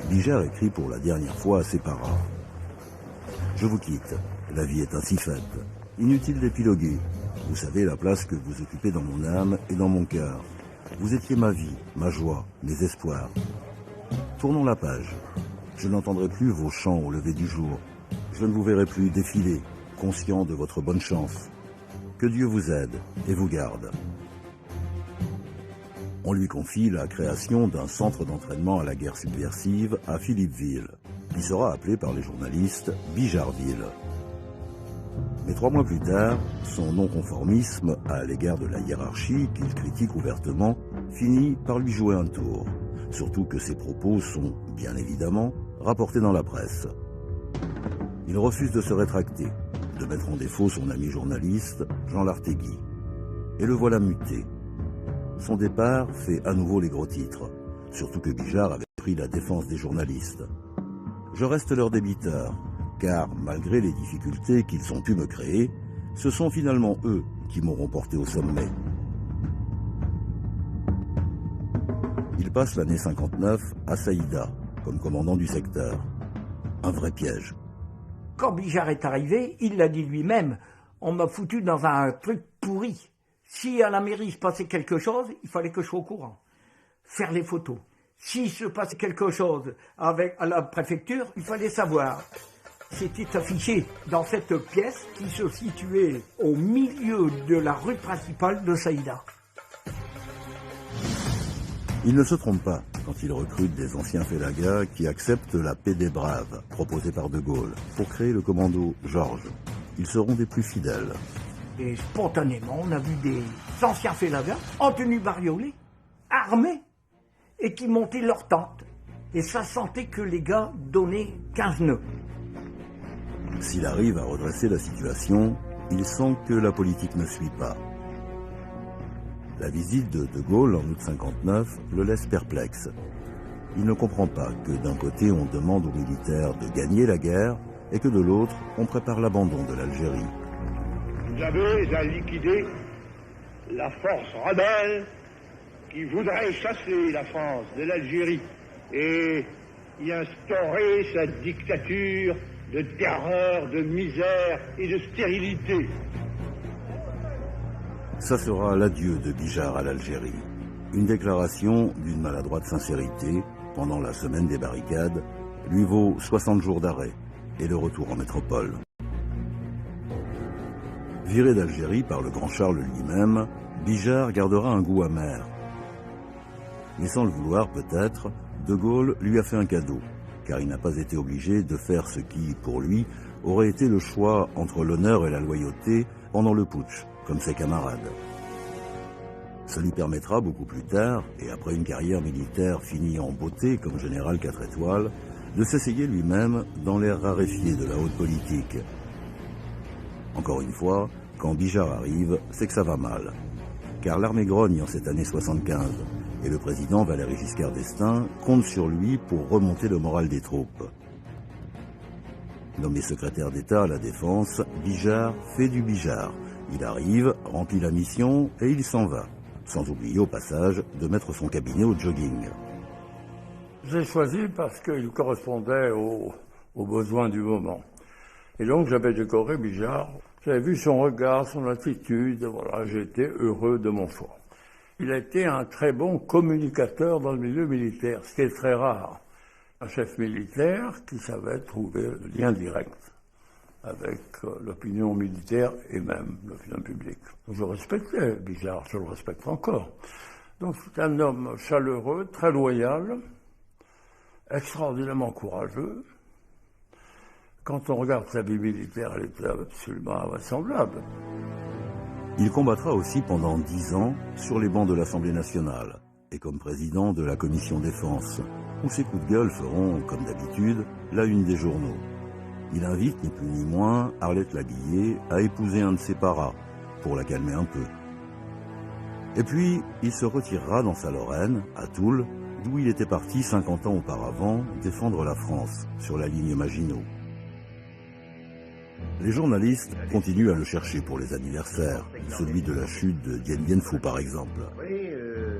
S7: Bijard écrit pour la dernière fois à ses paras. « Je vous quitte, la vie est ainsi faite. Inutile d'épiloguer. Vous savez la place que vous occupez dans mon âme et dans mon cœur. Vous étiez ma vie, ma joie, mes espoirs. Tournons la page. Je n'entendrai plus vos chants au lever du jour. Je ne vous verrai plus défiler, conscient de votre bonne chance. Que Dieu vous aide et vous garde. » On lui confie la création d'un centre d'entraînement à la guerre subversive à Philippeville, qui sera appelé par les journalistes Bijardville. Mais 3 mois plus tard, son non-conformisme à l'égard de la hiérarchie, qu'il critique ouvertement, finit par lui jouer un tour, surtout que ses propos sont, bien évidemment, rapportés dans la presse. Il refuse de se rétracter, de mettre en défaut son ami journaliste, Jean Lartégui. Et le voilà muté. Son départ fait à nouveau les gros titres, surtout que Bijard avait pris la défense des journalistes. Je reste leur débiteur, car malgré les difficultés qu'ils ont pu me créer, ce sont finalement eux qui m'auront porté au sommet. Il passe l'année 59 à Saïda, comme commandant du secteur. Un vrai piège.
S5: Quand Bijard est arrivé, il l'a dit lui-même, on m'a foutu dans un truc pourri. Si à la mairie il se passait quelque chose, il fallait que je sois au courant. Faire les photos. S'il se passait quelque chose à la préfecture, il fallait savoir. C'était affiché dans cette pièce qui se situait au milieu de la rue principale de Saïda.
S7: Il ne se trompe pas quand il recrute des anciens félagas qui acceptent la paix des braves proposée par De Gaulle pour créer le commando Georges. Ils seront des plus fidèles.
S5: Et spontanément, on a vu des anciens félagas en tenue bariolée, armés, et qui montaient leur tente. Et ça sentait que les gars donnaient 15 nœuds.
S7: S'il arrive à redresser la situation, il sent que la politique ne suit pas. La visite de De Gaulle en août 59 le laisse perplexe. Il ne comprend pas que d'un côté on demande aux militaires de gagner la guerre et que de l'autre on prépare l'abandon de l'Algérie.
S15: Vous avez à liquider la force rebelle qui voudrait chasser la France de l'Algérie et y instaurer sa dictature de terreur, de misère et de stérilité.
S7: Ça sera l'adieu de Bijard à l'Algérie. Une déclaration d'une maladroite sincérité, pendant la semaine des barricades, lui vaut 60 jours d'arrêt et le retour en métropole. Viré d'Algérie par le grand Charles lui-même, Bijard gardera un goût amer. Mais sans le vouloir peut-être, De Gaulle lui a fait un cadeau, car il n'a pas été obligé de faire ce qui, pour lui, aurait été le choix entre l'honneur et la loyauté pendant le putsch, comme ses camarades. Ça lui permettra beaucoup plus tard, et après une carrière militaire finie en beauté comme général 4 étoiles, de s'essayer lui-même dans l'ère raréfiée de la haute politique. Encore une fois, quand Bijard arrive, c'est que ça va mal. Car l'armée grogne en cette année 75, et le président Valéry Giscard d'Estaing compte sur lui pour remonter le moral des troupes. Nommé secrétaire d'État à la Défense, Bijard fait du Bijard. Il arrive, remplit la mission et il s'en va, sans oublier au passage de mettre son cabinet au jogging.
S16: J'ai choisi parce qu'il correspondait aux besoins du moment. Et donc j'avais décoré Bijard. J'avais vu son regard, son attitude, voilà, j'étais heureux de mon choix. Il a été un très bon communicateur dans le milieu militaire, ce qui est très rare. Un chef militaire qui savait trouver le lien direct avec l'opinion militaire et même l'opinion publique. Je respectais Bijard, je le respecte encore. Donc c'est un homme chaleureux, très loyal, extraordinairement courageux. Quand on regarde sa vie militaire, elle était absolument invraisemblable.
S7: Il combattra aussi pendant 10 ans sur les bancs de l'Assemblée nationale et comme président de la commission défense, où ses coups de gueule feront, comme d'habitude, la une des journaux. Il invite ni plus ni moins Arlette Laguillet à épouser un de ses paras, pour la calmer un peu. Et puis, il se retirera dans sa Lorraine, à Toul, d'où il était parti 50 ans auparavant défendre la France, sur la ligne Maginot. Les journalistes continuent à le chercher pour les anniversaires, celui de la chute de Dien Bien Phu par exemple.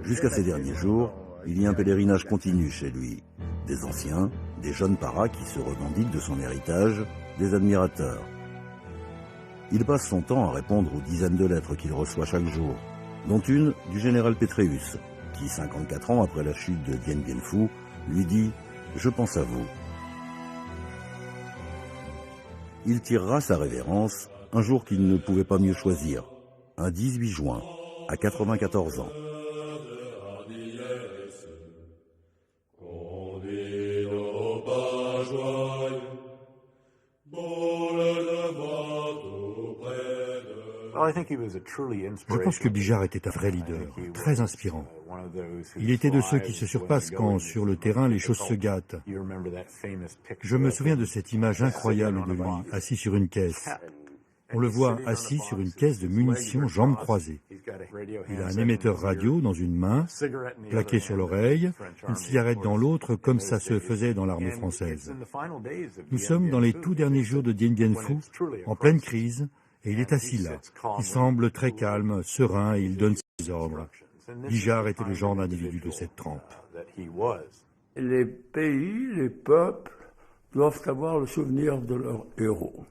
S7: Jusqu'à ces derniers jours, il y a un pèlerinage continu chez lui. Des anciens, des jeunes paras qui se revendiquent de son héritage, des admirateurs. Il passe son temps à répondre aux dizaines de lettres qu'il reçoit chaque jour, dont une du général Pétréus, qui 54 ans après la chute de Dien Bien Phu, lui dit « Je pense à vous ». Il tirera sa révérence un jour qu'il ne pouvait pas mieux choisir, un 18 juin, à 94 ans.
S3: Je pense que Bijard était un vrai leader, très inspirant. Il était de ceux qui se surpassent quand, sur le terrain, les choses se gâtent. Je me souviens de cette image incroyable de lui, assis sur une caisse. On le voit assis sur une caisse de munitions, jambes croisées. Il a un émetteur radio dans une main, plaqué sur l'oreille, une cigarette dans l'autre, comme ça se faisait dans l'armée française. Nous sommes dans les tout derniers jours de Dien Bien Phu, en pleine crise, et il est assis là. Il semble très calme, serein, et il donne ses ordres. Bijard était le genre d'individu de cette trempe.
S16: Les pays, les peuples doivent avoir le souvenir de leurs héros.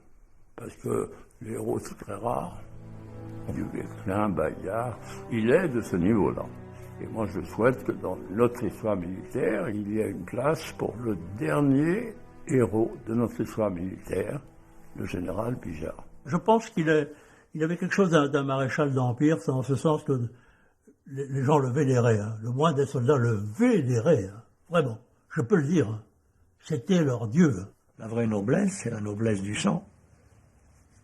S16: Parce que les héros, c'est très rare. Duguesclin, Bayard, il est de ce niveau-là. Et moi, je souhaite que dans notre histoire militaire, il y ait une place pour le dernier héros de notre histoire militaire, le général Bijard.
S1: Je pense qu'il avait quelque chose d'un maréchal d'Empire, en ce sens que les gens le vénéraient. Hein. Le moins des soldats le vénéraient. Hein. Vraiment, je peux le dire. Hein. C'était leur dieu.
S5: La vraie noblesse, c'est la noblesse du sang.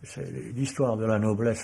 S5: C'est l'histoire de la noblesse